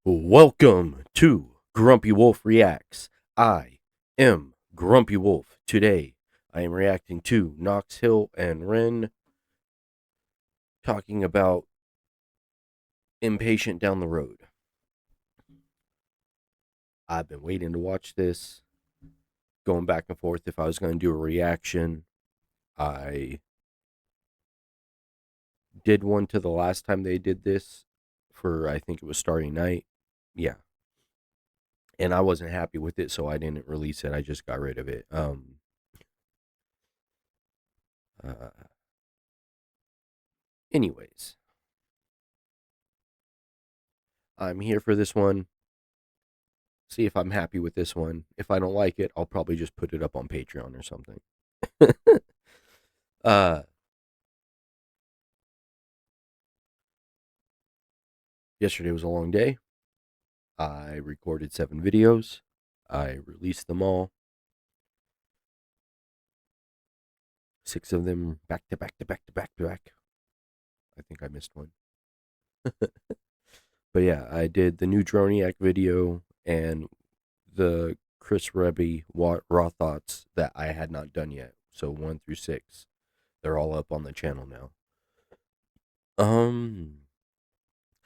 Welcome to Grumpy Wolf Reacts. I am Grumpy Wolf. Today, I am reacting to Knox Hill and Ren talking about Impatient down the road. I've been waiting to watch this, going back and forth if I was going to do a reaction. I did one to the last time they did this for, I think it was Starry Night. Yeah. And I wasn't happy with it, so I didn't release it. I just got rid of it. Anyways, I'm here for this one. See if I'm happy with this one. If I don't like it, I'll probably just put it up on Patreon or something. Yesterday was a long day. I recorded 7 videos. I released them all. 6 of them back to back to back to back to back. I think I missed one. But yeah, I did the new Droniac video and the Chris Rebby Raw Thoughts that I had not done yet. So 1 through 6. They're all up on the channel now.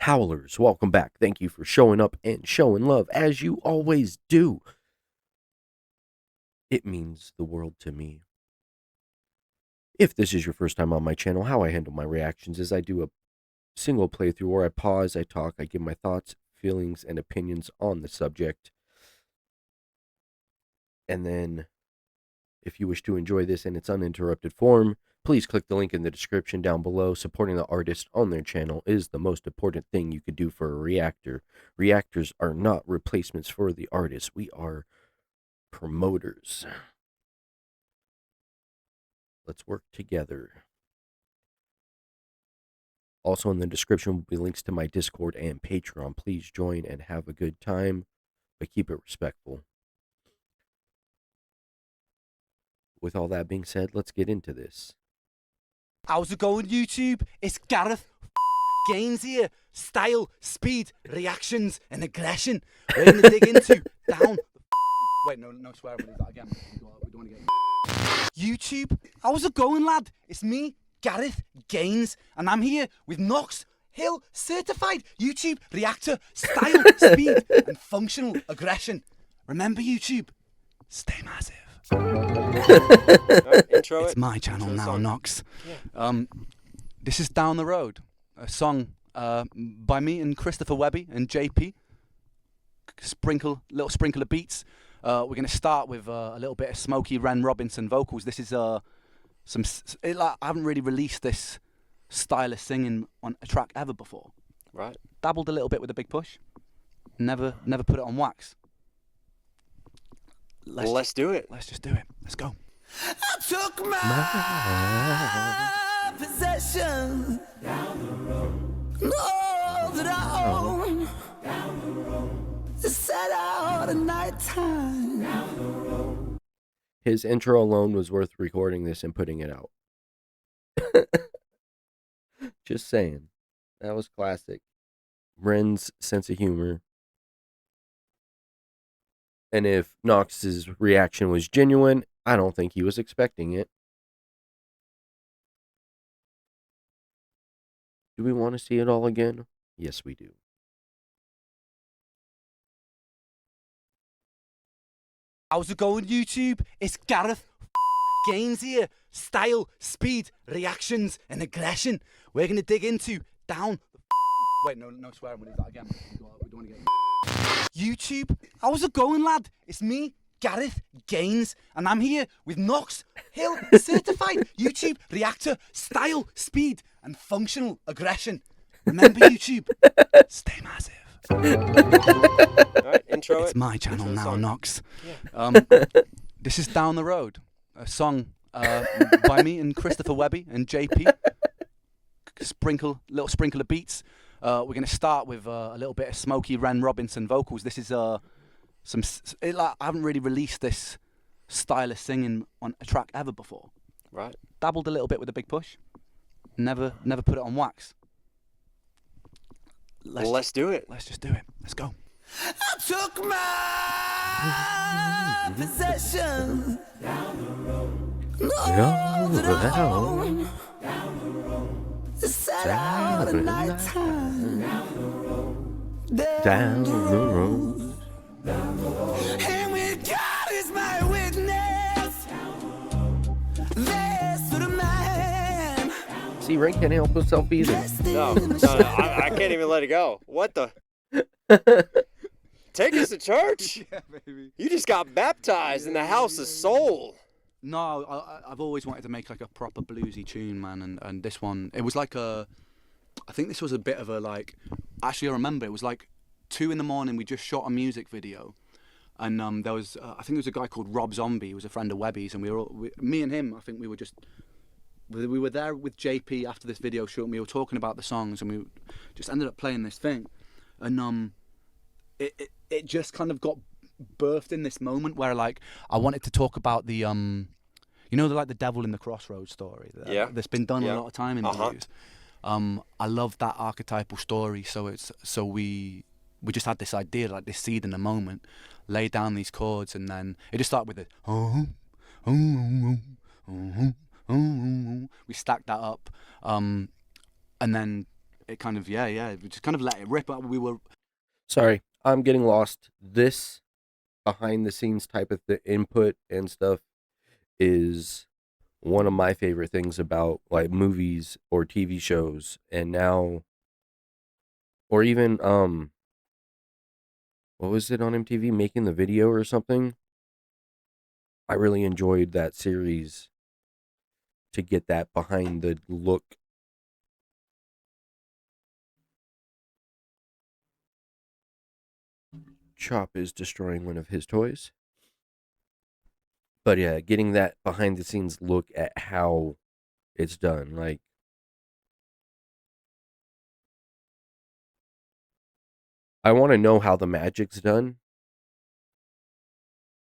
Howlers, welcome back. Thank you for showing up and showing love as you always do. It means the world to me. If this is your first time on my channel, how I handle my reactions is I do a single playthrough where I pause, I talk, I give my thoughts, feelings, and opinions on the subject. And then, if you wish to enjoy this in its uninterrupted form, please click the link in the description down below. Supporting the artist on their channel is the most important thing you could do for a reactor. Reactors are not replacements for the artist. We are promoters. Let's work together. Also in the description will be links to my Discord and Patreon. Please join and have a good time, but keep it respectful. With all that being said, let's get into this. How's it going, YouTube? It's Gareth Gaines here. Style, speed, reactions, and aggression. We're going to dig into down. Wait, no swearing. We'll do that again. We don't want to get YouTube. How's it going, lad? It's me, Gareth Gaines, and I'm here with Knox Hill, certified YouTube reactor, style, speed, and functional aggression. Remember, YouTube, stay massive. Intro It's my channel now, Knox. Yeah. This is Down the Road, a song by me and Christopher Webby and JP. Little sprinkle of beats. We're going to start with a little bit of Smokey Ren Robinson vocals. This is I haven't really released this style of singing on a track ever before. Right. Dabbled a little bit with a Big Push. Never put it on wax. Let's do it. Let's just do it. Let's go. I took my possession down the road. All that I own down the road. To set out at nighttime down the road. His intro alone was worth recording this and putting it out. Just saying. That was classic. Ren's sense of humor. And if Knox's reaction was genuine, I don't think he was expecting it. Do we want to see it all again? Yes, we do. How's it going, YouTube? It's Gareth Gaines here. Style, speed, reactions, and aggression. We're going to dig into down. Wait, no swearing. We'll do that again. We don't want to get YouTube. How's it going, lad? It's me, Gareth Gaines, and I'm here with Knox Hill, certified YouTube reactor, style, speed, and functional aggression. Remember, YouTube, stay massive. Alright, intro It's my channel now, Knox. Yeah. This is Down the Road, a song by me and Christopher Webby and JP. Little sprinkle of beats. We're going to start with a little bit of Smokey Ren Robinson vocals. This is I haven't really released this style of singing on a track ever before. Right. Dabbled a little bit with a Big Push. Never put it on wax. Let's do it. Let's just do it. Let's go. I took my possessions down the road. Set out at nighttime Down the road. And when God is my witness, there's to the man. See, Ray can't help himself either. No, I can't even let it go. What the? Take us to church. Yeah, baby. You just got baptized in the house of soul. No, I've always wanted to make like a proper bluesy tune, man, and this one, it was like I think this was a bit of a like, actually I remember it was like 2 a.m. we just shot a music video, and there was, I think there was a guy called Rob Zombie, who was a friend of Webby's, and me and him, I think we were there with JP after this video shoot, and we were talking about the songs, and we just ended up playing this thing, and it just kind of got birthed in this moment where like I wanted to talk about the you know, the devil in the crossroads story that's been done a lot of time in blues. I love that archetypal story, so we just had this idea, like this seed in the moment, lay down these chords, and then it just started with it. We stacked that up, and then it kind of we just kind of let it rip. We were Sorry, I'm getting lost. This behind the scenes type of input and stuff is one of my favorite things about like movies or TV shows, and now, or even what was it on MTV, Making the Video or something? I really enjoyed that series to get that behind the look. Chop is destroying one of his toys. But yeah, getting that behind the scenes look at how it's done. Like, I want to know how the magic's done.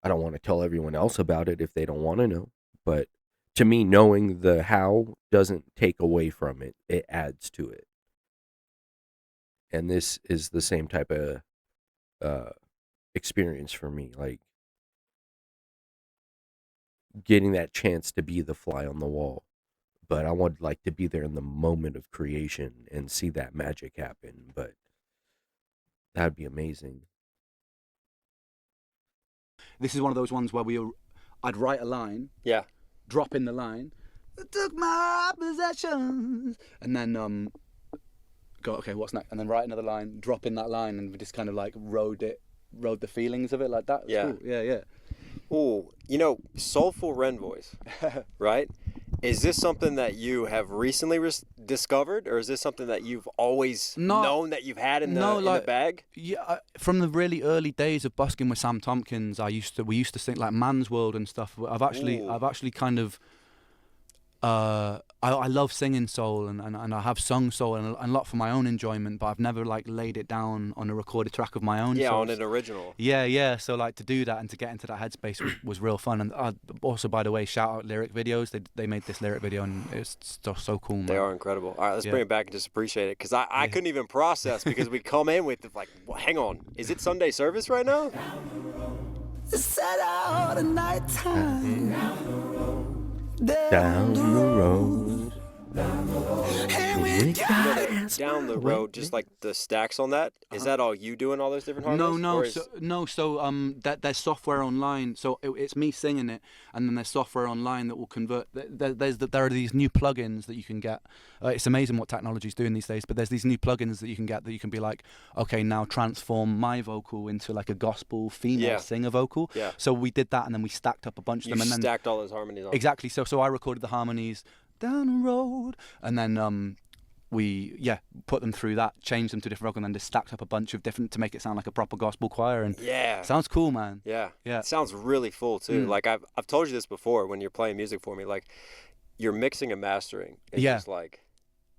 I don't want to tell everyone else about it if they don't want to know. But to me, knowing the how doesn't take away from it. It adds to it. And this is the same type of experience for me. Like, getting that chance to be the fly on the wall, but I would like to be there in the moment of creation and see that magic happen. But that'd be amazing. This is one of those ones where I'd write a line, drop in the line, I took my possessions, and then go, okay, what's next? And then write another line, drop in that line, and we just kind of like rode the feelings of it like that. Yeah. Cool. Yeah. Ooh, you know, soulful Ren voice, right? Is this something that you have recently discovered, or is this something that you've always known that you've had in the bag? Yeah, from the really early days of busking with Sam Tompkins, we used to sing like Man's World and stuff. I've actually kind of I love singing soul, and I have sung soul and a lot for my own enjoyment, but I've never like laid it down on a recorded track of my own. Yeah, on an original. Yeah. So like to do that and to get into that headspace was real fun. And also, by the way, shout out Lyric Videos. They made this lyric video and it's so cool, man. They are incredible. All right, let's bring it back and just appreciate it, because I couldn't even process, because we come in with like, well, hang on, is it Sunday service right now? Set out at nighttime Down the road. And when God is Down the road, just like the stacks on that. Is that all you doing all those different harmonies? So there's software online. So it's me singing it, and then there's software online that will convert. There are these new plugins that you can get. It's amazing what technology's doing these days. But there's these new plugins that you can get that you can be like, okay, now transform my vocal into like a gospel female singer vocal. Yeah. So we did that, and then we stacked up a bunch of them, and then stacked all those harmonies on. Exactly. So I recorded the harmonies down the road, and then we put them through that, changed them to different rock, and then just stacked up a bunch of different to make it sound like a proper gospel choir. And sounds cool, man. Yeah. It sounds really full too. Like I've told you this before when you're playing music for me, like you're mixing and mastering. It's just like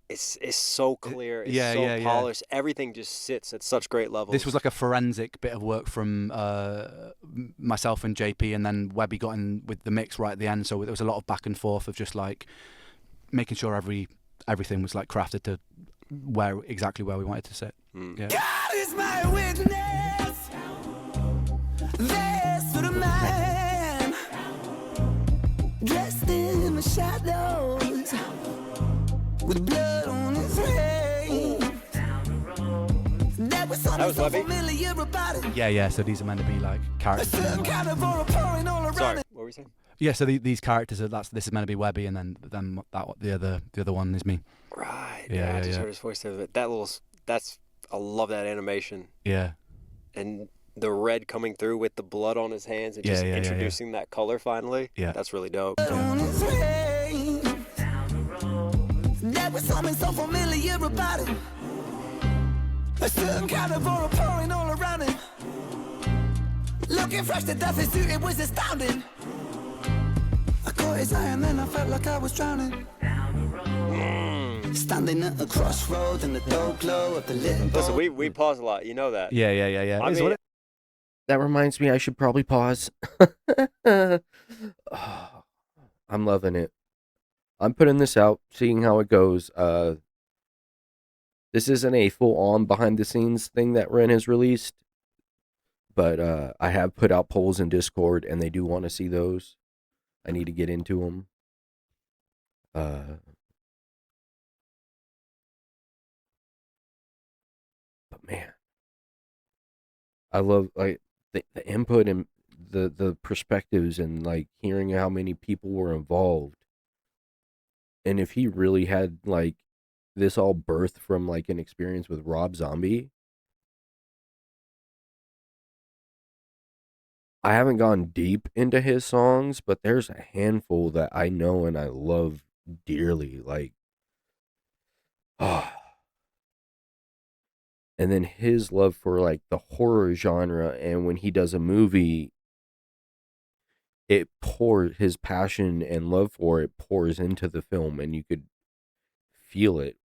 it's so clear, it's so polished. Everything just sits at such great levels. This was like a forensic bit of work from myself and JP, and then Webby got in with the mix right at the end, so there was a lot of back and forth of just like making sure everything was like crafted to exactly where we wanted to sit. God is is my witness. There's for the man dressed in the shadows with blood on his face. That was so familiar about it. Yeah. So these are meant to be like characters. Some kind of aura pouring all around. Sorry, what were you saying? Yeah. So these characters are this is meant to be Webby, and then the other one is me. Right. Yeah. I just heard his voice there. I love that animation. Yeah. And the red coming through with the blood on his hands and just introducing that color finally. Yeah. That's really dope. On his face. There was something so familiar about it. A certain kind of aura pouring all around him. Looking fresh to death, his suit, it was astounding. I caught his eye and then I felt like I was drowning. Standing at a crossroad in the dull glow of the lit. Listen, we pause a lot. You know that. Yeah. I mean, That reminds me, I should probably pause. I'm loving it. I'm putting this out, seeing how it goes. This isn't a full-on behind-the-scenes thing that Ren has released, but I have put out polls in Discord, and they do want to see those. I need to get into them. But man, I love like the input and the perspectives and like hearing how many people were involved. And if he really had like this all birthed from like an experience with Rob Zombie, I haven't gone deep into his songs, but there's a handful that I know and I love dearly. Like, and then his love for like the horror genre, and when he does a movie, his passion and love for it pours into the film, and you could feel it.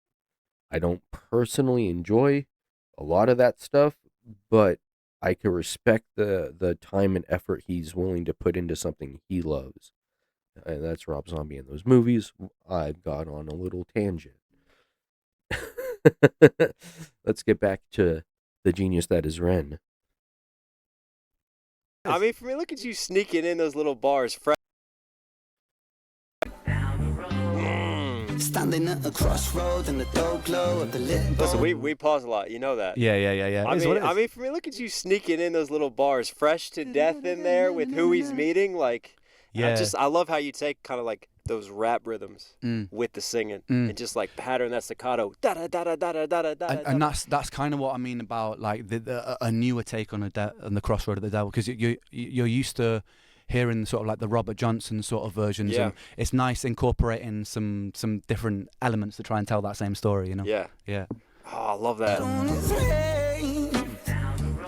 I don't personally enjoy a lot of that stuff, but I can respect the time and effort he's willing to put into something he loves. And that's Rob Zombie in those movies. I've got on a little tangent. Let's get back to the genius that is Ren. I mean, for me, look at you sneaking in those little bars. Standing at a crossroad in the dull glow of the lit. Listen, we pause a lot. You know that. Yeah. I mean, for me, look at you sneaking in those little bars, fresh to death in there with who he's meeting. Like, Yeah. I love how you take kind of like those rap rhythms with the singing and just like pattern that staccato. Da da da da da da da. And that's kind of what I mean about like a newer take on the Crossroad of the Devil, because you're used to hearing sort of like the Robert Johnson sort of versions, and it's nice incorporating some different elements to try and tell that same story, you know. Yeah. Oh, I love that.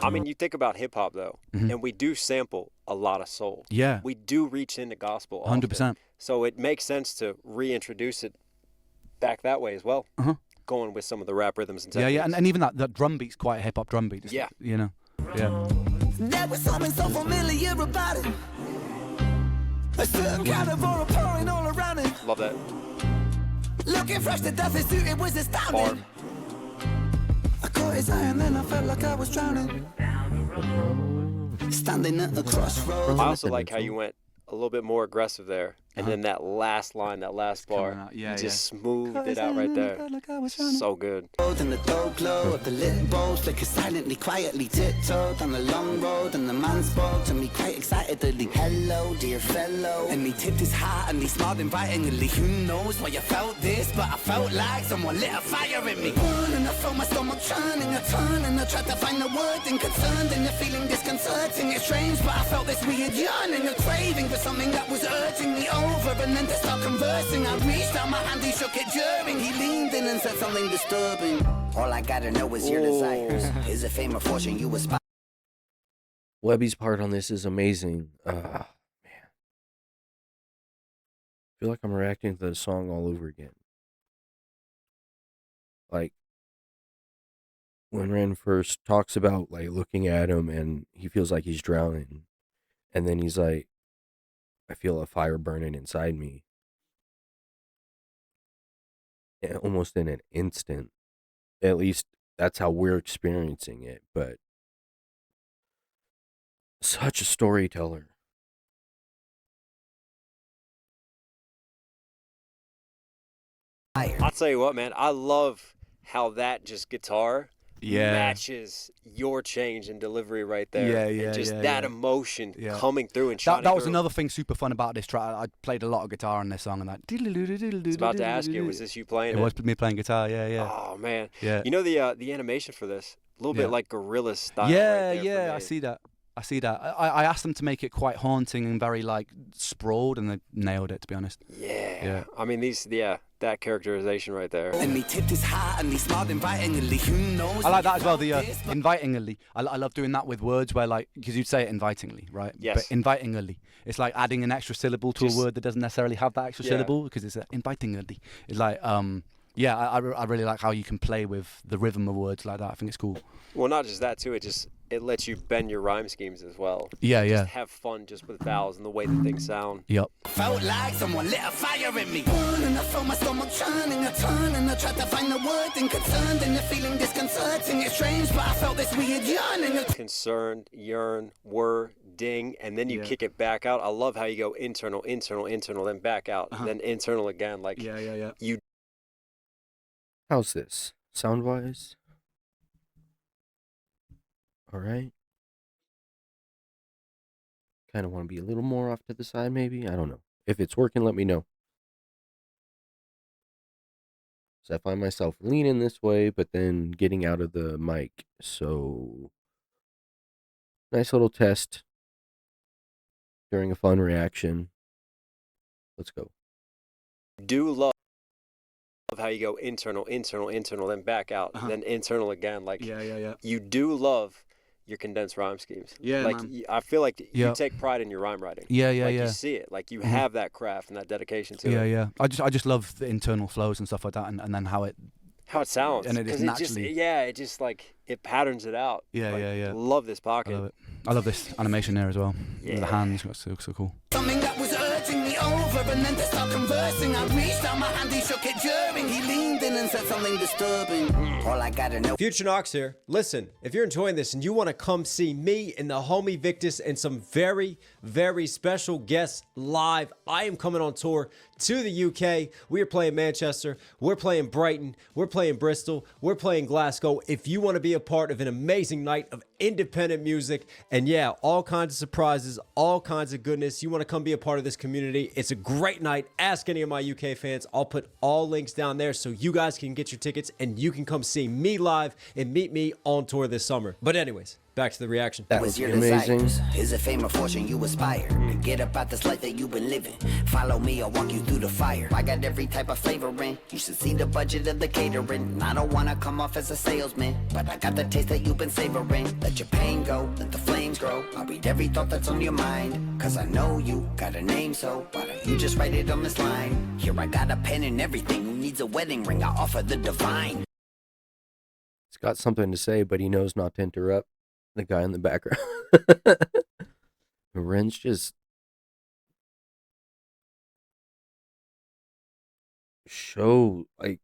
I mean, you think about hip hop though, and we do sample a lot of soul. Yeah. We do reach into gospel often. 100%. So it makes sense to reintroduce it back that way as well. Going with some of the rap rhythms and techniques. Yeah, and even that drum beat's quite a hip hop drum beat. Yeah. You know. Yeah. There was something so familiar about it. A certain kind of aura pouring all around it. Love that. Looking fresh to death, his suit, it was astounding. I caught his eye and then I felt like I was drowning. Standing at a crossroads. I also like how you went a little bit more aggressive there, and then that last line, that last bar, just smoothed it out right there. So good. In the dull glow of the lit bowl, flicker silently, quietly tiptoed on the long road, and the man spoke to me quite excitedly. Hello, dear fellow. And he tipped his hat and he smiled invitingly. Who knows why you felt this, but I felt like someone lit a fire in me. And I felt my stomach churning, I turned and I tried to find the word inconcerned, and the feeling disconcerting. It's strange, but I felt this weird yearning, a craving for something that was urging me over. And then to start conversing, I reached out my hand, he shook it during. He leaned in and said something disturbing. All I gotta know is your desires. Is it fame or fortune you aspire? Webby's part on this is amazing. Man. I feel like I'm reacting to the song all over again. Like, when Ren first talks about, like, looking at him and he feels like he's drowning. And then he's like, I feel a fire burning inside me. And almost in an instant. At least that's how we're experiencing it. But such a storyteller. I'll tell you what, man. I love how that just guitar Yeah. matches your change in delivery right there. Yeah, and just yeah, that yeah. emotion Yeah. coming through and shining That was through. another thing super fun about this track. I played a lot of guitar on this song, and that. I was about to ask you, was this you playing It was me playing guitar. Yeah. Oh man. Yeah. You know the animation for this, a little bit like Gorilla style. Yeah, right there yeah, for I me. see that. I asked them to make it quite haunting and very like sprawled, and they nailed it, to be honest. Yeah. I mean that characterization right there. And he tipped his hat and he smiled invitingly. Who knows? I like that as well. The invitingly. I love doing that with words where like, because you'd say it invitingly, right? Yes. But invitingly, it's like adding an extra syllable to a word that doesn't necessarily have that extra syllable, because it's invitingly. It's like yeah, I really like how you can play with the rhythm of words like that. I think it's cool. Well, not just that too. It lets you bend your rhyme schemes as well. Yeah. Just have fun just with vowels and the way that things sound. Yep. Felt like someone lit a fire in me. And I felt my stomach churning, I turned and I tried to find the word and concerned and the feeling disconcerting. It's strange, but I felt this weird yearning. Concerned, yearn, were, ding, and then you kick it back out. I love how you go internal, then back out, then internal again. Like Yeah. you. How's this? Sound wise? All right. Kind of want to be a little more off to the side, maybe. I don't know. If it's working, let me know. So I find myself leaning this way, but then getting out of the mic. So, nice little test during a fun reaction. Let's go. Do love how you go internal, then back out, then internal again. Like Yeah. you do love your condensed rhyme schemes. Yeah, like man. I feel like you take pride in your rhyme writing. Yeah. Like you see it, like you have that craft and that dedication to it. Yeah. I just love the internal flows and stuff like that, and then how it sounds, and it is 'cause naturally. it just like it patterns it out. Yeah, Like, yeah. Love this pocket. I love it. I love this animation there as well. Yeah. The hands, that's so cool. Something that was urging me over, and then to start conversing, I reached out my hand, he shook it during. He leaned in and said something disturbing. All I gotta know. Future Knox here. Listen, if you're enjoying this and you want to come see me and the homie Victus and some very, very special guests live, I am coming on tour to the UK. We are playing Manchester. We're playing Brighton. We're playing Bristol. We're playing Glasgow. If you want to be a part of an amazing night of independent music and all kinds of surprises, all kinds of goodness, you want to come be a part of this community, it's a great night. Ask any of my UK fans. I'll put all links down there so you guys can get your tickets and you can come see me live and meet me on tour this summer. But anyways, back to the reaction. That Was was your amazing. desires? Is it fame or fortune you aspire? To get about this life that you've been living. Follow me, I'll walk you through the fire. I got every type of flavor in. You should see the budget of the catering. I don't wanna come off as a salesman, but I got the taste that you've been savoring. Let your pain go, let the flames grow. I'll read every thought that's on your mind. Cause I know you got a name, so why don't you just write it on this line? Here I got a pen and everything. Who needs a wedding ring? I offer the divine. He's got something to say, but he knows not to interrupt the guy in the background. Ren's just like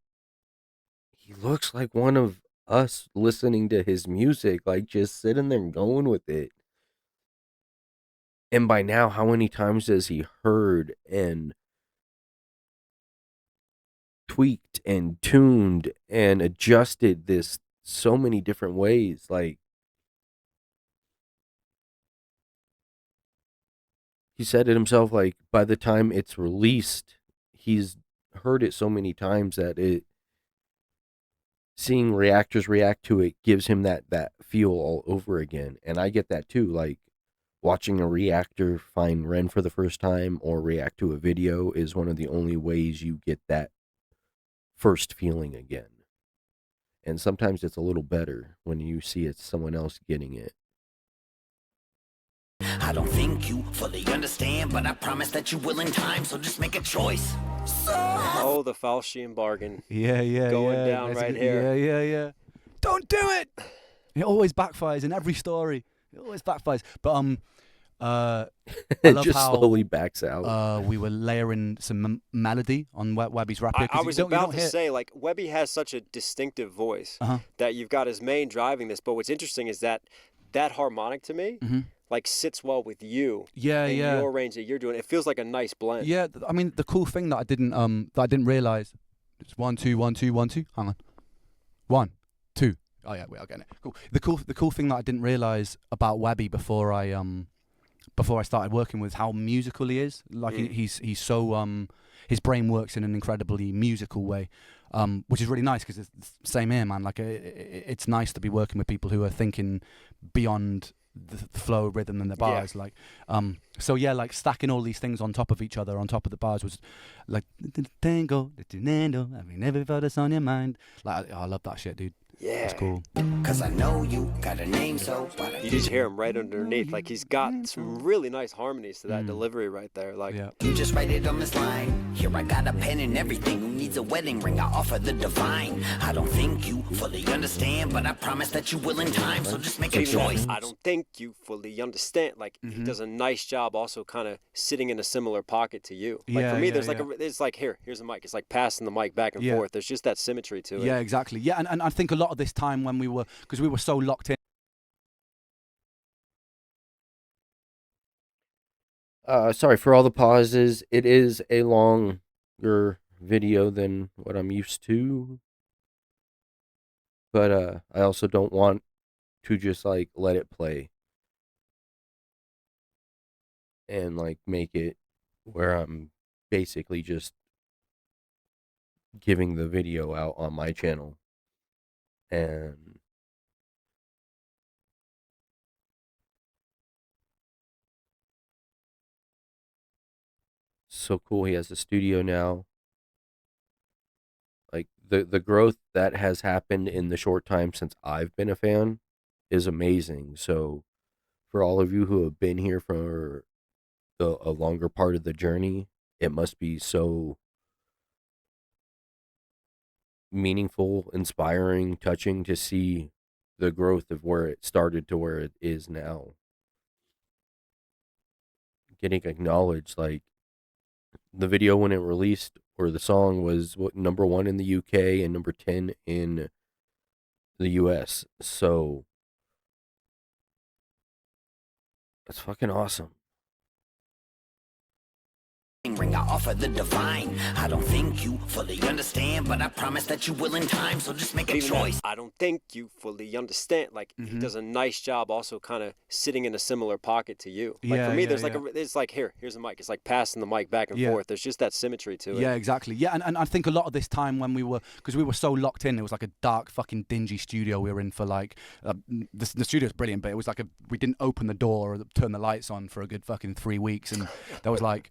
he looks like one of us listening to his music, like just sitting there and going with it. And by now, how many times has he heard and tweaked and tuned and adjusted this so many different ways? Like, he said it himself, like, by the time it's released, he's heard it so many times that seeing reactors react to it gives him that feel all over again. And I get that too, like, watching a reactor find Ren for the first time or react to a video is one of the only ways you get that first feeling again. And sometimes it's a little better when you see it's someone else getting it. I don't think you fully understand, but I promise that you will in time, so just make a choice. Oh, the Faustian bargain. Yeah. Going down right here. Yeah. Don't do it! It always backfires in every story. It always backfires. But I love just how slowly backs out. we were layering some melody on Webby's rap. I was about to say, like, Webby has such a distinctive voice that you've got his main driving this. But what's interesting is that harmonic to me, like, sits well with you. And your range that you're doing. It feels like a nice blend. Yeah, I mean, the cool thing that I didn't realize. It's 1 2 1 2 1 2. Hang on. 1 2. Oh yeah, wait, I'm getting it. Cool. The cool thing that I didn't realize about Webby before I started working with how musical he is. Like he's so his brain works in an incredibly musical way, which is really nice because it's the same here, man. Like it's nice to be working with people who are thinking beyond the flow, rhythm, and the bars. Like so yeah, like stacking all these things on top of each other, on top of the bars, was like tango, I mean, never felt this on your mind. Like I love that shit, dude. Yeah. That's cool. Cause I know you got a name, so you just hear him right underneath. Like he's got some really nice harmonies to that delivery right there. Like you just write it on this line. Here I got a pen and everything. Who needs a wedding ring? I offer the divine. I don't think you fully understand, but I promise that you will in time. So just make a choice. I don't think you fully understand. Like he does a nice job, also kind of sitting in a similar pocket to you. Like for me, there's it's like here's a mic. It's like passing the mic back and forth. There's just that symmetry to it. Yeah, exactly. Yeah, and I think a lot of this time when we were so locked in. Sorry for all the pauses. It is a longer video than what I'm used to. But I also don't want to just like let it play and like make it where I'm basically just giving the video out on my channel. And so cool. He has a studio now. Like the growth that has happened in the short time since I've been a fan is amazing. So for all of you who have been here for a longer part of the journey, it must be so meaningful, inspiring, touching to see the growth of where it started to where it is now. Getting acknowledged, like the video when it released, or the song was number 1 in the UK and number 10 in the US. So that's fucking awesome. Ring, I offer the divine. I don't think you fully understand, but I promise that you will in time. So just make a choice. I don't think you fully understand. Like he does a nice job, also kind of sitting in a similar pocket to you. Like for me, there's like it's like here's a mic. It's like passing the mic back and forth. There's just that symmetry to it. Yeah, exactly. Yeah, and I think a lot of this time when we were so locked in, it was like a dark, fucking dingy studio we were in for like the studio's brilliant, but it was like we didn't open the door or turn the lights on for a good fucking 3 weeks, and there was like.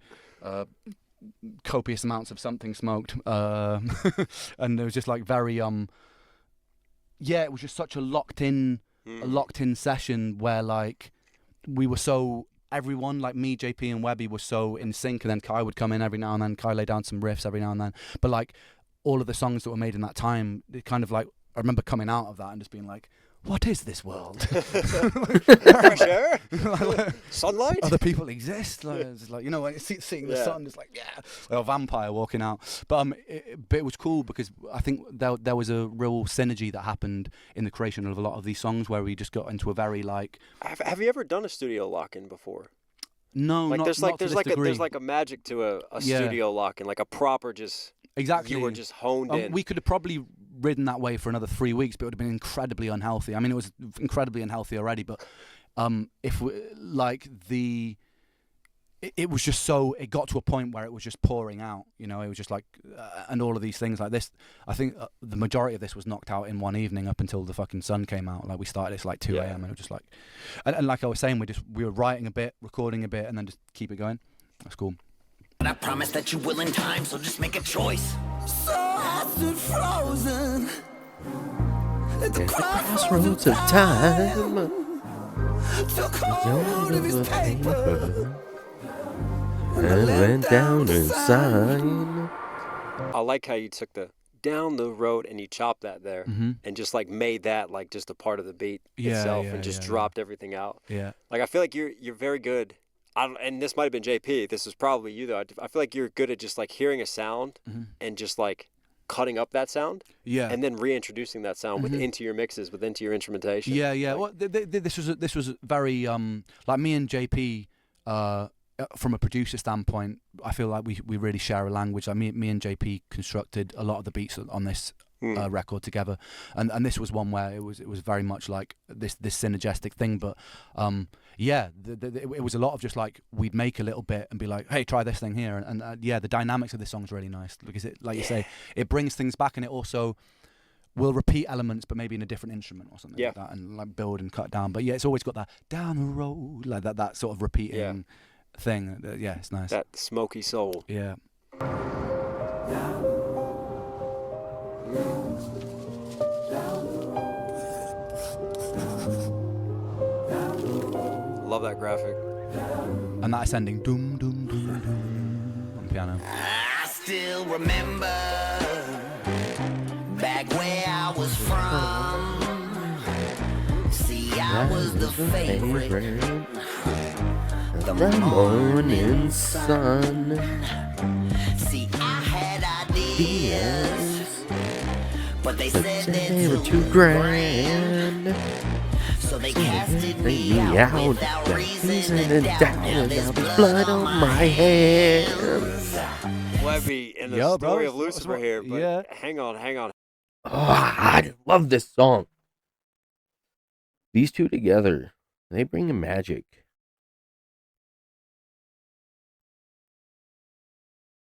Copious amounts of something smoked, and it was just like very it was just such a locked in session where like we were so everyone, like me, JP and Webby, were so in sync, and then Kai would come in every now and then. Kai lay down some riffs every now and then, but like all of the songs that were made in that time, it kind of like I remember coming out of that and just being like, what is this world? Fresh air? Sunlight? Other people exist? Like, it's like, you know, seeing the sun, it's like, like a vampire walking out. But it was cool because I think there was a real synergy that happened in the creation of a lot of these songs where we just got into a very like. Have you ever done a studio lock-in before? No, like not, there's not there's to like this degree. There's like a magic to a studio lock-in, like a proper just. Exactly. You were just honed in. We could have probably ridden that way for another 3 weeks, but it would have been incredibly unhealthy. I mean, it was incredibly unhealthy already, but if we, like it was just so, it got to a point where it was just pouring out, you know, it was just like, and all of these things like this, I think the majority of this was knocked out in one evening up until the fucking sun came out. Like we started this like 2 a.m. and it was just like, and like I was saying, we were writing a bit, recording a bit, and then just keep it going. That's cool. But I promise that you will in time, so just make a choice. So I stood frozen at the crossroads of time. Took hold of his paper and went down inside. I like how you took the down the road and you chopped that there and just like made that like just a part of the beat itself and just dropped everything out. Yeah. Like I feel like you're very good and this might have been JP. This was probably you though. I feel like you're good at just like hearing a sound and just like cutting up that sound, and then reintroducing that sound into your mixes, into your instrumentation. Yeah. Like, Well, this was very like me and JP. From a producer standpoint, I feel like we really share a language. Like me and JP constructed a lot of the beats on this record together, and this was one where it was very much like this synergistic thing. But it was a lot of just like we'd make a little bit and be like, hey, try this thing here, and the dynamics of this song is really nice because it, like you say, it brings things back, and it also will repeat elements, but maybe in a different instrument or something like that, and like build and cut down. But yeah, it's always got that down the road, like that sort of repeating thing. It's nice. That smoky soul. Yeah. Love that graphic. And that ascending doom doom doom doom on piano. I still remember back where I was from. See, I was the favorite. The morning sun. See, I had ideas, but they said they were too grand. So they casted me out without reason and doubt. Now there's blood on my hands. Webby and the story of Lucifer here, but hang on. Oh, I love this song. These two together, they bring a magic.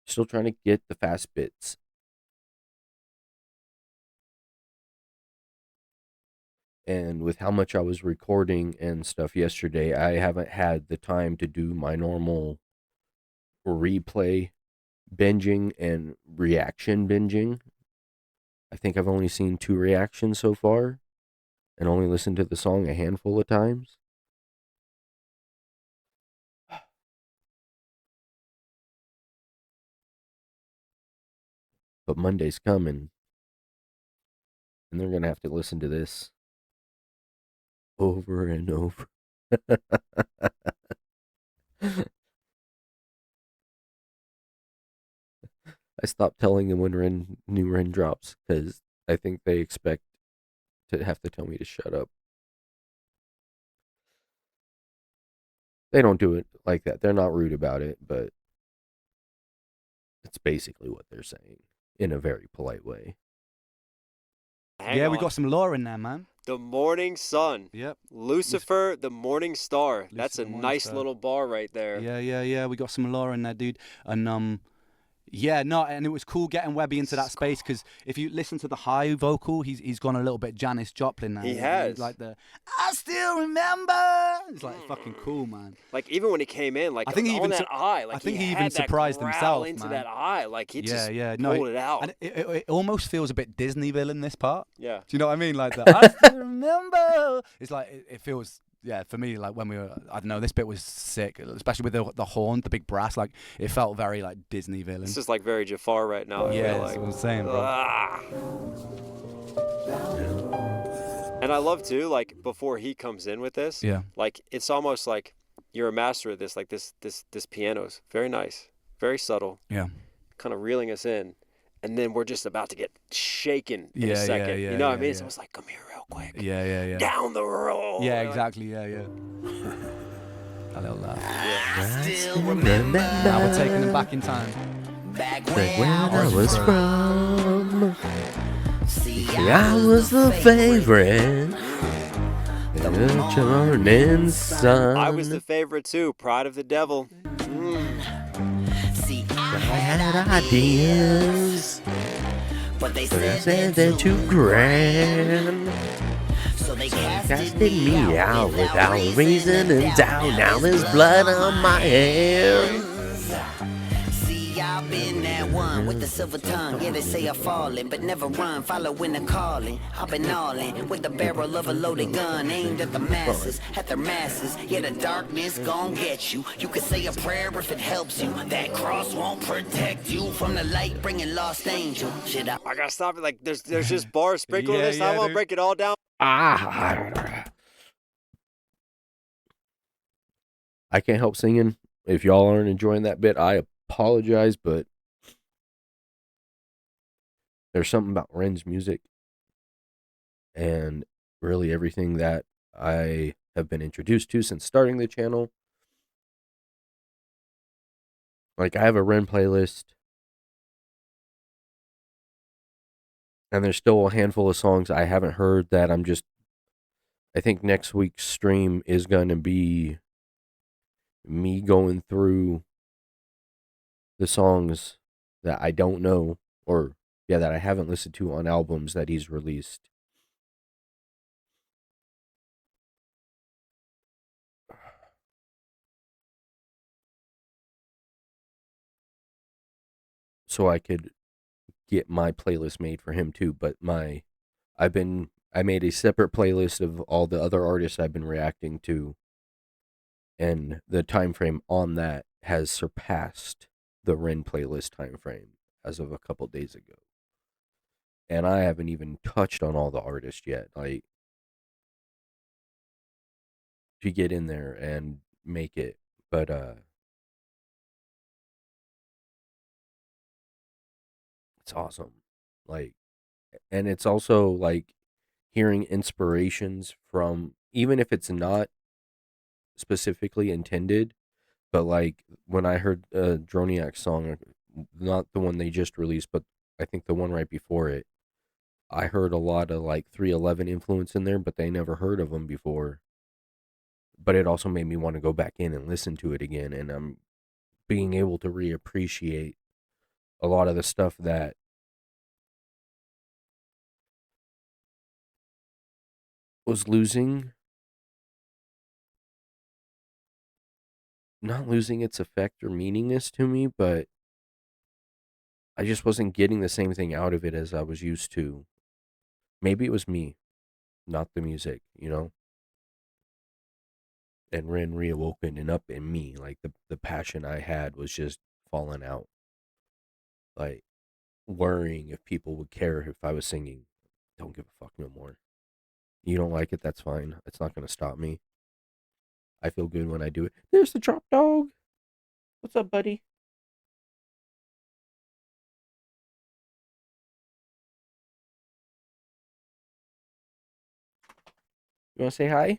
Still trying to get the fast bits. And with how much I was recording and stuff yesterday, I haven't had the time to do my normal replay binging and reaction binging. I think I've only seen 2 reactions so far and only listened to the song a handful of times. But Monday's coming, and they're going to have to listen to this over and over. I stopped telling them when new Ren drops because I think they expect to have to tell me to shut up. They don't do it like that. They're not rude about it, but it's basically what they're saying in a very polite way. We got some lore in there, man. The morning sun. Yep. Lucifer, the morning star. Lucifer, That's a morning nice star. little bar right there. Yeah. We got some lore in there, dude. And and it was cool getting Webby into that space because if you listen to the high vocal, he's gone a little bit Janis Joplin now. He has. Like I still remember. It's like fucking cool, man. Like even when he came in, like I think he even that eye, like I think he he had even that surprised growl himself into man. that eye, like he just no, pulled it out. And it almost feels a bit Disney villain this part. Yeah. Do you know what I mean? Like that. I still remember. It's like it feels. Yeah, for me, like when we were, I don't know, this bit was sick, especially with the horn, the big brass. Like it felt very like Disney villain. This is like very Jafar right now. I feel that's like. what I'm saying, bro. And I love too, like before he comes in with this, like it's almost like you're a master of this. Like this piano's very nice, very subtle. Yeah. Kind of reeling us in. And then we're just about to get shaken in a second. You know what I mean? So it's like, come here real quick. Yeah. Down the road. Yeah, exactly. Yeah. A little laugh. I still remember. Now we're taking them back in time. Back Where I was from. See, I was the favorite. The morning sun. I was the favorite too. Pride of the devil. See, I had ideas, but they said they're too grand. So they Casted me out without reason and doubt. Now there's blood on my hands. See, I've been that one with the silver tongue. Yeah, they say I'm falling, but never run. Following the calling. I've been all in with the barrel of a loaded gun aimed at the masses, at their masses. Yeah, the darkness gon' get you. You can say a prayer if it helps you. That cross won't protect you from the light, bringing lost angel. Shit, I gotta stop it. Like there's just bars sprinkled in this. I won't break it all down. I can't help singing. If y'all aren't enjoying that bit, I apologize, but there's something about Ren's music and really everything that I have been introduced to since starting the channel. Like, I have a Ren playlist, and there's still a handful of songs I haven't heard that I think next week's stream is going to be me going through the songs that I don't know, or that I haven't listened to on albums that he's released. So I could get my playlist made for him too, but I made a separate playlist of all the other artists I've been reacting to, and the time frame on that has surpassed the Ren playlist time frame as of a couple days ago. And I haven't even touched on all the artists yet. Like, to get in there and make it. But it's awesome. Like, and it's also like hearing inspirations from, even if it's not specifically intended, but like when I heard Droniak's song, not the one they just released, but I think the one right before it, I heard a lot of like 311 influence in there, but they never heard of them before. But it also made me want to go back in and listen to it again, and I'm being able to reappreciate a lot of the stuff that was not losing its effect or meaningness to me, but I just wasn't getting the same thing out of it as I was used to. Maybe it was me, not the music, you know? And Ren reawoken and up in me. Like, the passion I had was just falling out. Like, worrying if people would care if I was singing. Don't give a fuck no more. You don't like it, that's fine. It's not going to stop me. I feel good when I do it. There's the drop dog. What's up, buddy? You want to say hi?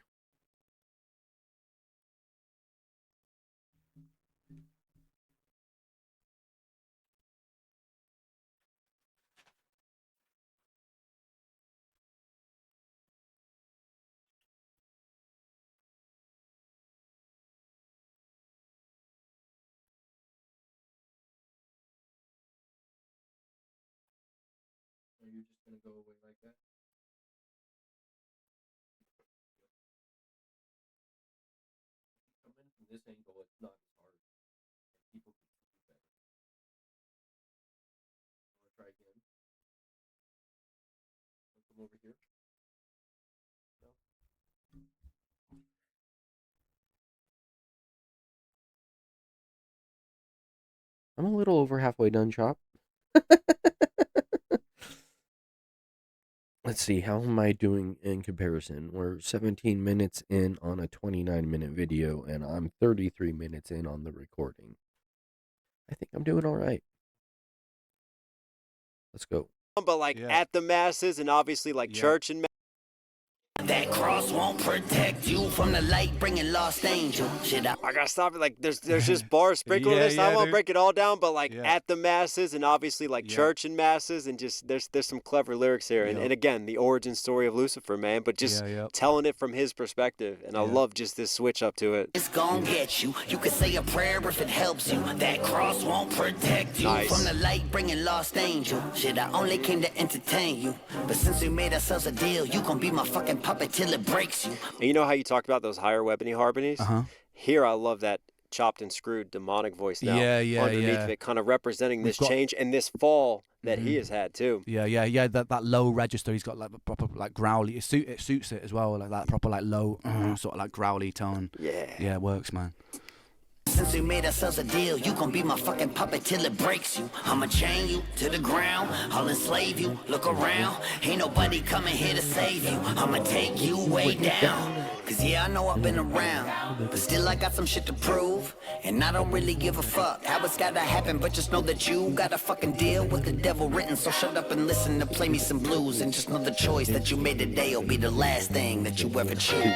Are you just going to go away like that? Come in from this angle, it's not as hard. People can see you better. Want to try again? Want to come over here? No? I'm a little over halfway done, Chop. Let's see, how am I doing in comparison? We're 17 minutes in on a 29-minute video, and I'm 33 minutes in on the recording. I think I'm doing all right. Let's go. But like at the masses and obviously like church and That cross won't protect you from the light, bringing lost angel. Shit, I gotta stop it. Like there's just bars sprinkled in this. I won't break it all down, but like at the masses and obviously like church and masses, and just there's some clever lyrics here. And again, the origin story of Lucifer, man, but just telling it from his perspective. And I love just this switch up to it. it's gonna get you. You can say a prayer if it helps you. That cross won't protect you from the light, bringing lost angel. Shit, I only came to entertain you, but since we made ourselves a deal, you gon' be my fucking puppet till it breaks you. And you know how you talked about those higher weapony harmonies? Here, I love that chopped and screwed demonic voice now. Underneath it, kind of representing this change and this fall that he has had too. That low register, he's got like a proper like growly. It suits it as well, like that proper like low sort of like growly tone. Yeah, it works, man. since we made ourselves a deal. You gon' be my fucking puppet till it breaks you. I'ma chain you to the ground, I'll enslave you. Look around, ain't nobody coming here to save you. I'ma take you way down. Cause yeah, I know I've been around, but still I got some shit to prove. And I don't really give a fuck how it's gotta happen, but just know that you gotta fucking deal with the devil written. So shut up and listen to play me some blues. And just know the choice that you made today will be the last thing that you ever choose.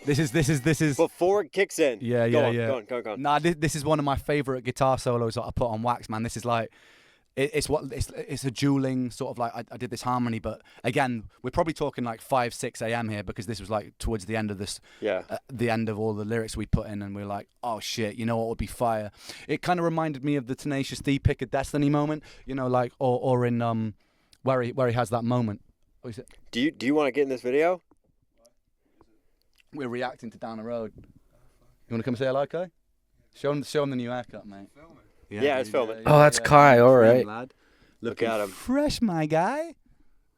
This is Before it kicks in. Yeah. Go on. Nah, this is one of my favorite guitar solos that I put on Wax, man. This is like, it's a dueling sort of like, I did this harmony, but again, we're probably talking like 5-6 a.m. here, because this was like towards the end of this, the end of all the lyrics we put in, and we're like, oh shit, you know what would be fire? It kind of reminded me of the Tenacious D Pick of Destiny moment, you know, like, or in where he has that moment. What is it? Do you want to get in this video? We're reacting to Down the Road. You want to come say hello, Kai? Show him the new haircut, mate. Yeah, it's filming. Oh, that's Kai. All right. Lad. Look at him. Fresh, my guy.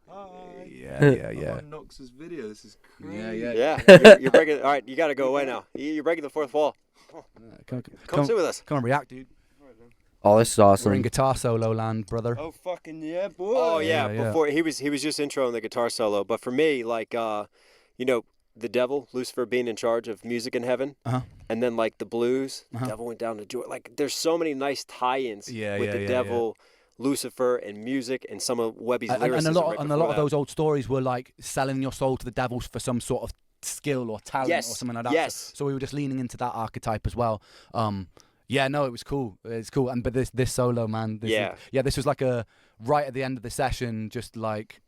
Hi. Yeah. On Knox's video. This is crazy. Yeah. You're breaking. All right, you got to go away now. You're breaking the fourth wall. Come sit with us. Come and react, dude. Oh, this is We're in awesome. guitar solo land, brother. Oh fucking yeah, boy. Oh yeah. Yeah. Before he was just introing the guitar solo, but for me, like, you know, the devil, Lucifer, being in charge of music in heaven, and then like the blues, the devil went down to do it. Like, there's so many nice tie-ins with the devil, Lucifer, and music, and some of Webby's lyrics. And a lot of those old stories were like selling your soul to the devil for some sort of skill or talent or something like that. Yes. So we were just leaning into that archetype as well. Yeah, no, it was cool. It's cool. And but this solo, man. This was like a right at the end of the session, just like,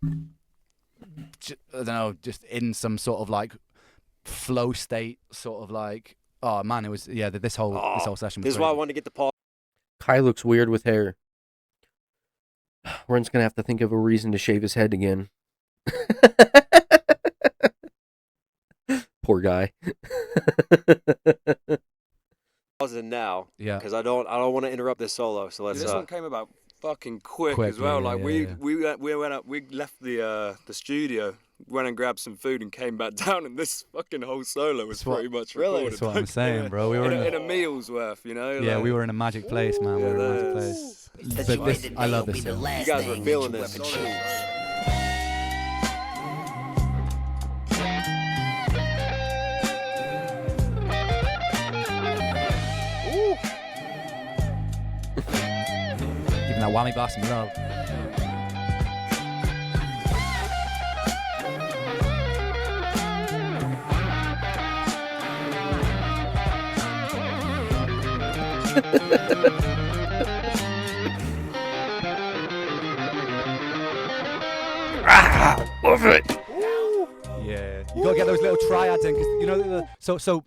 I don't know, just in some sort of like flow state, sort of like, oh man, it was this whole session was This is crazy. why I wanted to get the Paul. Kai looks weird with hair. Ren's gonna have to think of a reason to shave his head again. Poor guy. Pause it now, Yeah. because I don't want to interrupt this solo. So let's. This one came about fucking quick as well. Like we went up, we left the studio, went and grabbed some food and came back down, and this fucking whole solo was pretty much recorded. That's what I'm saying, bro. We were in a meal's worth, you know. Yeah, like, we were in a magic place, man. We were in a magic place. But this, I love this song. You guys were feeling this. Even that whammy bass and love. Love it. Yeah, you gotta get those little triads in, because you know. So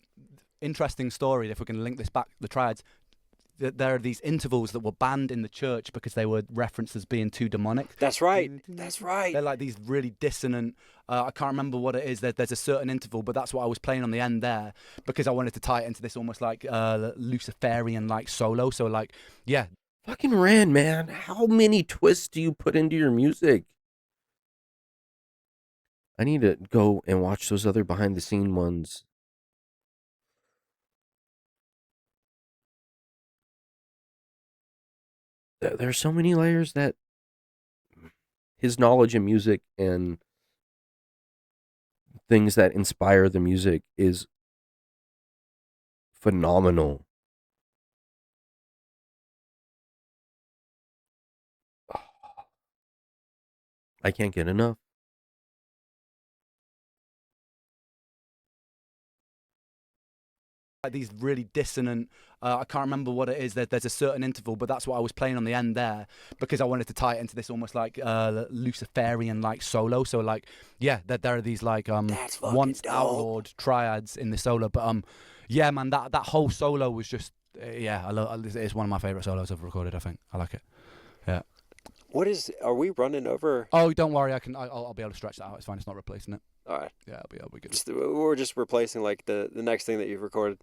interesting story. If we can link this back, the triads. There are these intervals that were banned in the church because they were referenced as being too demonic. That's right. That's right. They're like these really dissonant. I can't remember what it is. There's a certain interval, but that's what I was playing on the end there because I wanted to tie it into this almost like Luciferian like solo. So like, yeah. Fucking Ren, man. How many twists do you put into your music? I need to go and watch those other behind the scene ones. There's so many layers that his knowledge in music and things that inspire the music is phenomenal. I can't get enough. Like these really dissonant, I can't remember what it is. There's a certain interval, but that's what I was playing on the end there because I wanted to tie it into this almost like Luciferian like solo. So like, yeah, there are these like once outlawed triads in the solo. But yeah, man, that whole solo was just I love. It's one of my favorite solos I've recorded. I think I like it. Yeah. Are we running over? Oh, don't worry. I'll be able to stretch that out. It's fine. It's not replacing it. All right. Yeah, I'll be good. We're just replacing like the next thing that you've recorded.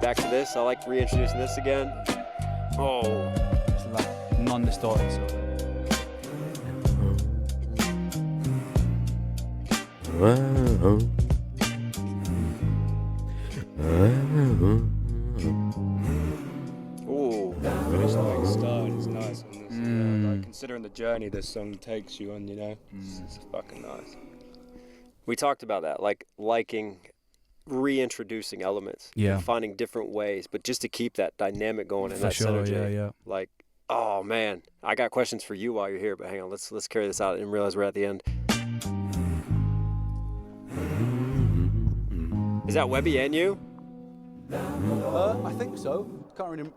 Back to this. I like reintroducing this again. Oh. It's like non-distorted solo. Ooh. It's like start is nice on this. Like considering the journey this song takes you on, you know, it's fucking nice. We talked about that, like liking reintroducing elements, and finding different ways, but just to keep that dynamic going and that synergy. Like, oh man, I got questions for you while you're here, but hang on, let's carry this out and realize we're at the end. Is that Webby and you? I think so. Can't remember.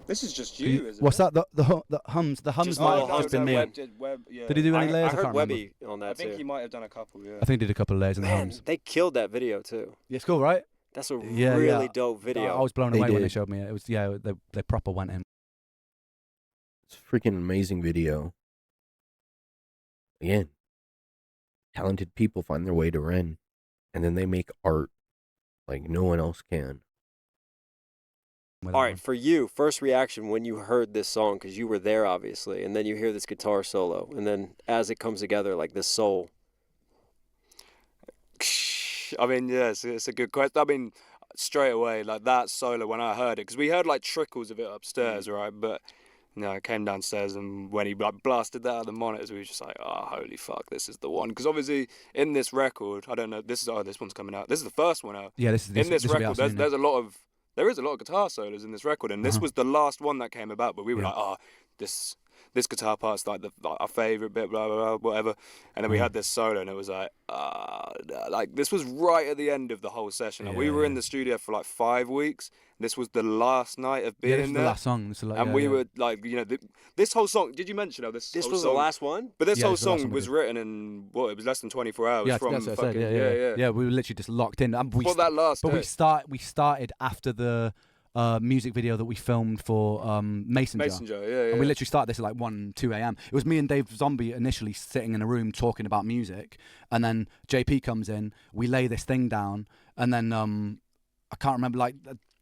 This is just you, isn't What's it? that? The hums. The hums might have just been me. Did he do any layers? I heard Webby on that I think too. he might have done a couple, yeah. I think he did a couple of layers in the Man, hums. they killed that video too. Yeah, it's cool, right? That's a really dope video. I was blown away when they showed me it. It was they proper went in. It's a freaking amazing video. Again, talented people find their way to Ren, and then they make art like no one else can. All right, for you, first reaction when you heard this song, because you were there obviously, and then you hear this guitar solo, and then as it comes together, like this soul. I mean, yes, it's a good question. I mean, straight away, like that solo when I heard it, because we heard like trickles of it upstairs, right? But I came downstairs, and when he like blasted that out of the monitors, we were just like, oh, holy fuck, this is the one. Because obviously, in this record, I don't know, this one's coming out. This is the first one out. Yeah, this record. There is a lot of guitar solos in this record, and this was the last one that came about. But we were like, oh, this guitar part's like our favorite bit, blah blah blah, whatever. And then we had this solo, and it was like, like this was right at the end of the whole session. Like, we were in the studio for like 5 weeks. This was the last night of being this is there. The last song. And we were like, this whole song. Did you mention this? This was the last one. But this whole song was written in it was less than 24 hours from that's what I fucking said, yeah. We were literally just locked in. For that last day. We started after the music video that we filmed for Mason Jar. And we literally started this at like 1, 2 a.m. It was me and Dave Zombie initially sitting in a room talking about music, and then JP comes in, we lay this thing down, and then I can't remember, like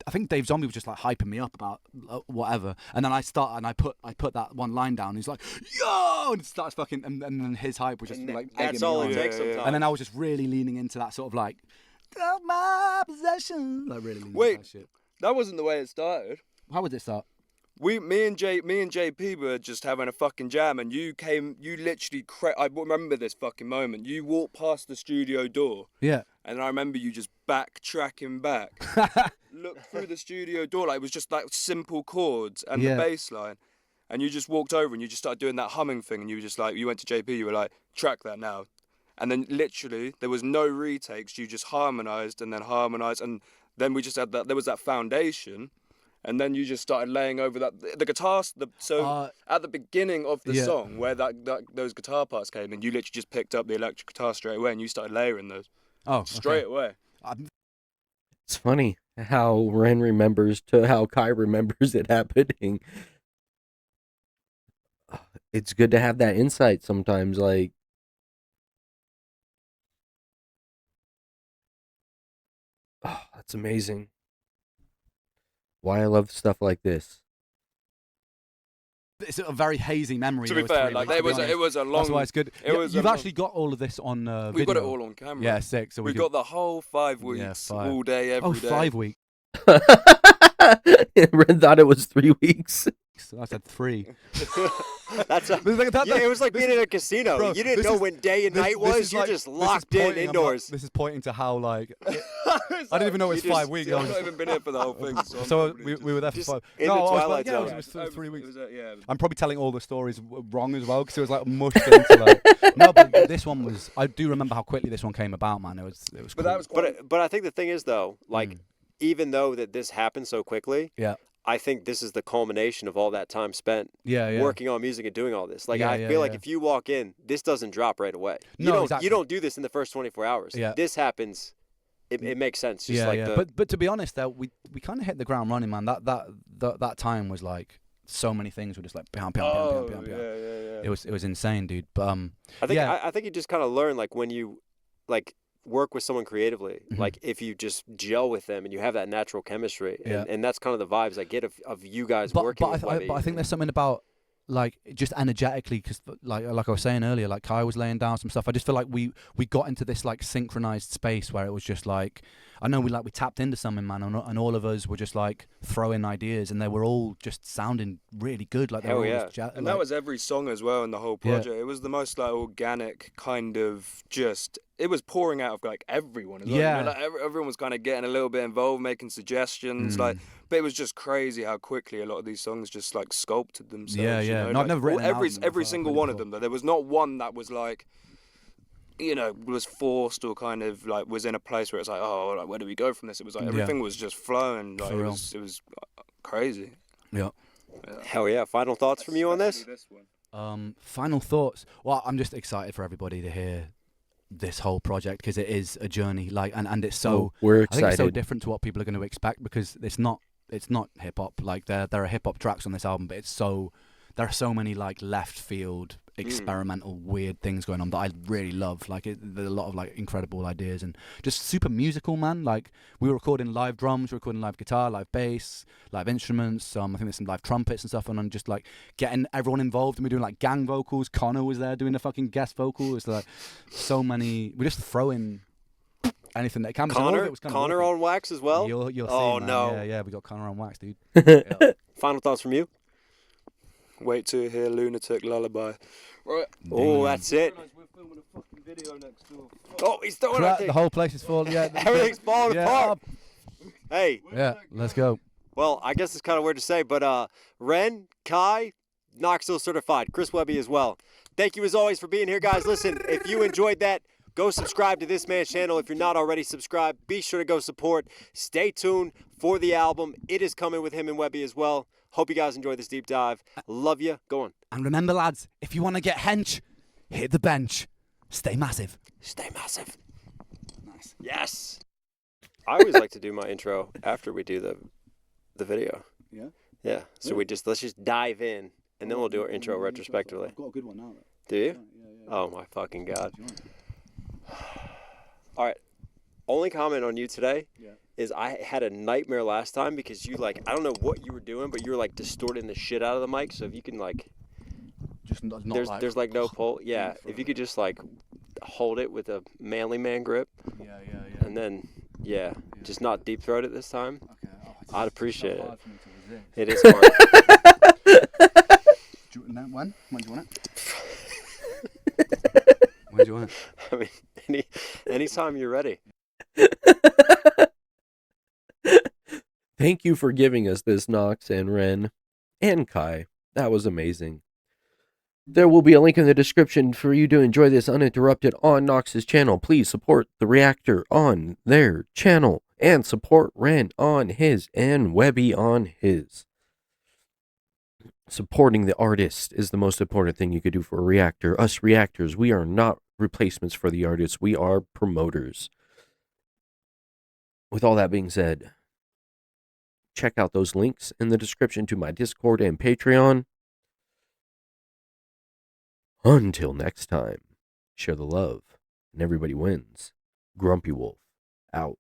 I think Dave Zombie was just like hyping me up about whatever, and then I put that one line down. He's like, yo, and it starts fucking, and then his hype was just like that's all it takes sometimes. And then I was just really leaning into that sort of like, of my possession, like really leaning into that shit. That wasn't the way it started. How would it start? Me and JP were just having a fucking jam, and you literally I remember this fucking moment. You walked past the studio door. Yeah. And I remember you just backtracking back. Looked through the studio door, like it was just like simple chords and the bass line. And you just walked over and you just started doing that humming thing, and you were just like, you went to JP, you were like, track that now. And then literally there was no retakes, you just harmonized, and then we just had that, there was that foundation, and then you just started laying over that, the guitars, at the beginning of the song, where those guitar parts came in, you literally just picked up the electric guitar straight away, and you started layering those. Straight away. It's funny how Ren remembers to how Kai remembers it happening. It's good to have that insight sometimes, like, oh, that's amazing. Why I love stuff like this. It's a very hazy memory. To be fair, like it was a long. That's why it's good. You've actually got all of this on video. We've got it all on camera. Yeah, sick. So we've got the whole 5 weeks, all day, every day. 5 weeks. Ren thought it was 3 weeks. I said 3. It was like being in a casino. Bro, you didn't know when day and night was. You're just locked in indoors. This is pointing to how, like, I didn't even know it was 5 weeks. I've not even been here for the whole thing. So we were there for 5. In the Twilight Zone. It was 3 weeks. I'm probably telling all the stories wrong as well, because it was like mushed into like. No, but this one was. I do remember how quickly this one came about, man. It was. Cool. But that was quite. But I think the thing is though, like, even though that this happened so quickly. Yeah. I think this is the culmination of all that time spent working on music and doing all this. Like, I feel like if you walk in, this doesn't drop right away. You don't do this in the first 24 hours. Yeah. This happens. It makes sense. Just But to be honest, though, we kind of hit the ground running, man. That time was like so many things were just like pound. It was insane, dude. But I think you just kind of learn, like, when you like work with someone creatively, like if you just gel with them and you have that natural chemistry, and that's kind of the vibes I get of you guys working with Webby. But I think there's something about like just energetically, because like I was saying earlier, like Kai was laying down some stuff. I just feel like we got into this like synchronized space where it was just like, I know we tapped into something, man, and all of us were just like throwing ideas, and they were all just sounding really good. Like, hell yeah, and that was every song as well in the whole project. It was the most like organic kind of just. It was pouring out of like everyone as well. Yeah. You know, like, everyone was kind of getting a little bit involved, making suggestions. Like, but it was just crazy how quickly a lot of these songs just like sculpted themselves. Yeah, you know? No, I've like, never written an album every before. single one of them. There was not one that was like, you know, was forced or kind of like was in a place where it's like, oh, like, where do we go from this? It was like everything was just flowing. Like, it was crazy. Yeah. Hell yeah. Final thoughts from you on this? Final thoughts. Well, I'm just excited for everybody to hear this whole project, because it is a journey, like, and it's so we're I think excited. it's so different to what people are going to expect, because it's not hip hop. Like, there are hip hop tracks on this album, but there are so many like left field experimental weird things going on that I really love. Like, there's a lot of like incredible ideas and just super musical, man. Like, we were recording live drums, we were recording live guitar, live bass, live instruments. I think there's some live trumpets and stuff, and I'm just like getting everyone involved, and we're doing like gang vocals. Connor was there doing the fucking guest vocal. It's like so many. We're just throwing anything that can. Connor on wax as well. You'll see, oh man. no! Yeah, we got Connor on wax, dude. Final thoughts from you? Wait to hear Lunatic Lullaby. Right. Oh, that's it. We're filming a fucking video next door. Oh, he's throwing it. The whole place is full. Yeah, Everything's falling apart. Hey. Yeah, let's go. Well, I guess it's kind of weird to say, but Ren, Kai, Knoxville certified, Chris Webby as well. Thank you as always for being here, guys. Listen, if you enjoyed that, go subscribe to this man's channel. If you're not already subscribed, be sure to go support. Stay tuned for the album. It is coming with him and Webby as well. Hope you guys enjoyed this deep dive. Love you. Go on. And remember, lads, if you want to get hench, hit the bench. Stay massive. Stay massive. Nice. Yes. I always like to do my intro after we do the video. Yeah? Yeah. So let's just dive in, and then we'll do our intro retrospectively. I've got a good one now. Do you? Yeah. Oh my fucking God. All right. Only comment on you today is I had a nightmare last time because you I don't know what you were doing, but you were like distorting the shit out of the mic. So if you can just not there's like no pull. Yeah. If you could just hold it with a manly man grip. Yeah. And then just not deep throat it this time. Okay. I'd appreciate it. It is hard. When do you want it? When do you want it? I mean, anytime you're ready. Thank you for giving us this, Knox and Ren and Kai. That was amazing. There will be a link in the description for you to enjoy this uninterrupted on Knox's channel. Please support the Reactor on their channel and support Ren on his and Webby on his. Supporting the artist is the most important thing you could do for a reactor. Us reactors, we are not replacements for the artists. We are promoters. With all that being said, check out those links in the description to my Discord and Patreon. Until next time, share the love, and everybody wins. Grumpy Wolf, out.